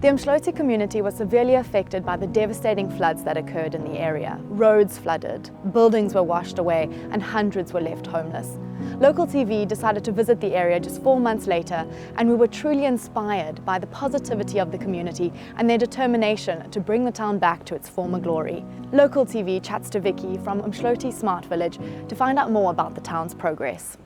The Umdloti community was severely affected by the devastating floods that occurred in the area. Roads flooded, buildings were washed away, and hundreds were left homeless. Local TV decided to visit the area just 4 months later, and we were truly inspired by the positivity of the community and their determination to bring the town back to its former glory. Local TV chats to Vicky from Umdloti Smart Village to find out more about the town's progress.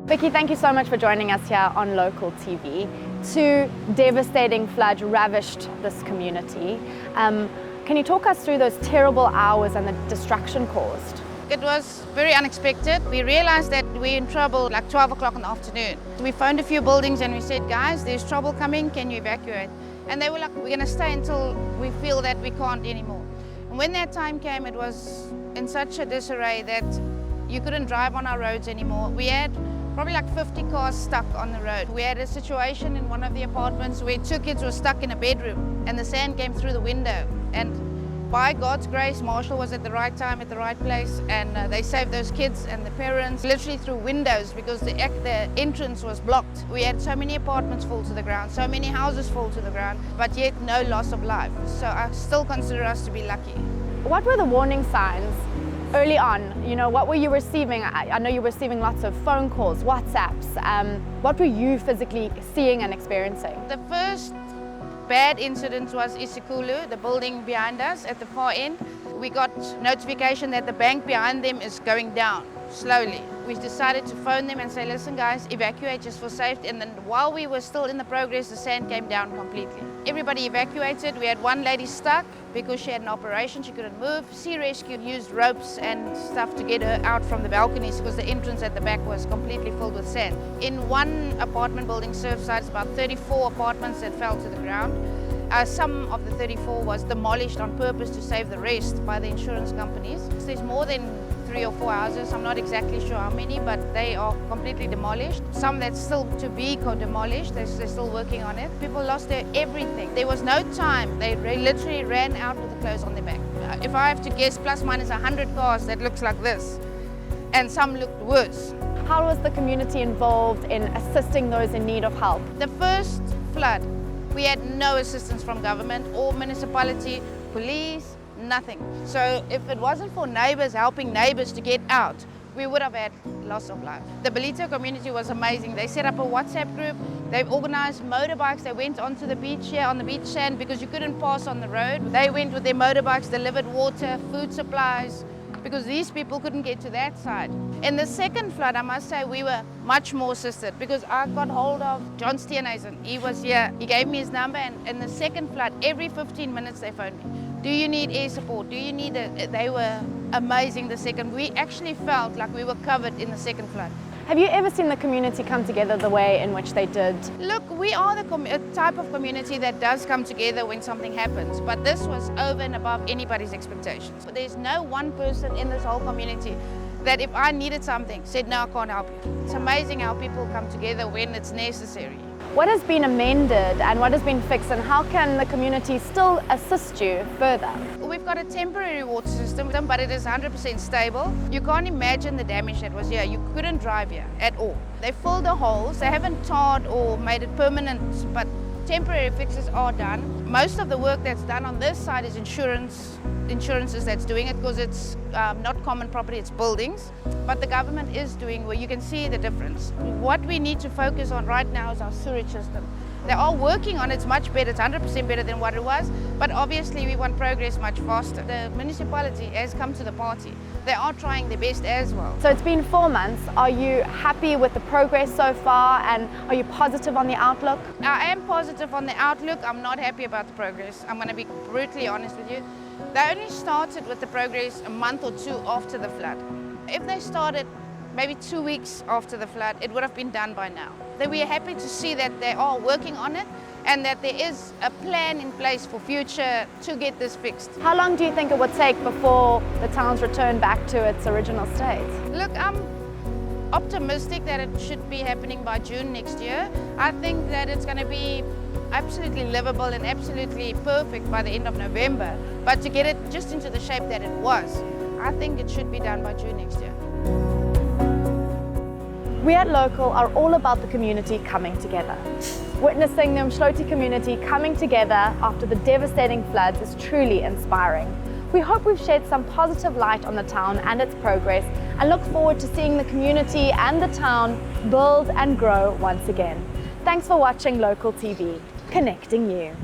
Vicky, thank you so much for joining us here on Local TV. 2 devastating floods ravished this community. Can you talk us through those terrible hours and the destruction caused? It was very unexpected. We realized that we're in trouble like 12 o'clock in the afternoon. We phoned a few buildings and we said, guys, there's trouble coming, can you evacuate? And they were like, we're gonna stay until we feel that we can't anymore. And when that time came, it was in such a disarray that you couldn't drive on our roads anymore. We had probably like 50 cars stuck on the road. We had a situation in one of the apartments where 2 kids were stuck in a bedroom and the sand came through the window. And by God's grace, Marshall was at the right time, at the right place, and they saved those kids and the parents literally through windows because the entrance was blocked. We had so many apartments fall to the ground, so many houses fall to the ground, but yet no loss of life. So I still consider us to be lucky. What were the warning signs early on? You know, what were you receiving? I know you were receiving lots of phone calls, WhatsApps. What were you physically seeing and experiencing? The first bad incident was Isikulu, the building behind us at the far end. We got notification that the bank behind them is going down slowly. We decided to phone them and say, listen guys, evacuate just for safety. And then while we were still in the progress, the sand came down completely. Everybody evacuated. We had one lady stuck because she had an operation, she couldn't move. Sea Rescue used ropes and stuff to get her out from the balconies because the entrance at the back was completely filled with sand. In one apartment building, Surfside, it's about 34 apartments that fell to the ground. Some of the 34 was demolished on purpose to save the rest by the insurance companies. There's more than 3 or 4 houses, I'm not exactly sure how many, but they are completely demolished. Some that's still to be demolished, they're still working on it. People lost their everything. There was no time, they literally ran out with the clothes on their back. If I have to guess, plus minus 100 cars that looks like this, and some looked worse. How was the community involved in assisting those in need of help? The first flood, we had no assistance from government or municipality, police, nothing. So if it wasn't for neighbors helping neighbors to get out, we would have had loss of life. The Belito community was amazing. They set up a WhatsApp group. They've organized motorbikes. They went onto the beach here on the beach sand because you couldn't pass on the road. They went with their motorbikes, delivered water, food supplies, because these people couldn't get to that side. In the second flood, I must say, we were much more assisted because I got hold of John Steenhuisen. He was here, he gave me his number, and in the second flood, every 15 minutes they phoned me. Do you need air support? Do you need They were amazing the second. We actually felt like we were covered in the second flood. Have you ever seen the community come together the way in which they did? Look, we are the type of community that does come together when something happens, but this was over and above anybody's expectations. There's no one person in this whole community that if I needed something, said, no, I can't help you. It's amazing how people come together when it's necessary. What has been amended and what has been fixed, and how can the community still assist you further? We've got a temporary water system, but it is 100% stable. You can't imagine the damage that was here. You couldn't drive here at all. They filled the holes. They haven't tarred or made it permanent, but temporary fixes are done. Most of the work that's done on this side is insurances that's doing it because it's not common property, it's buildings. But the government is doing where you can see the difference. What we need to focus on right now is our sewage system. They are working on it, it's much better, it's 100% better than what it was, but obviously we want progress much faster. The municipality has come to the party. They are trying their best as well. So it's been 4 months. Are you happy with the progress so far, and are you positive on the outlook? I am positive on the outlook. I'm not happy about the progress. I'm going to be brutally honest with you. They only started with the progress a month or 2 after the flood. If they started maybe 2 weeks after the flood, it would have been done by now. We are happy to see that they are working on it and that there is a plan in place for future to get this fixed. How long do you think it would take before the town's return back to its original state? Look, I'm optimistic that it should be happening by June next year. I think that it's going to be absolutely livable and absolutely perfect by the end of November. But to get it just into the shape that it was, I think it should be done by June next year. We at Local are all about the community coming together. Witnessing the Umdloti community coming together after the devastating floods is truly inspiring. We hope we've shed some positive light on the town and its progress, and look forward to seeing the community and the town build and grow once again. Thanks for watching Local TV, connecting you.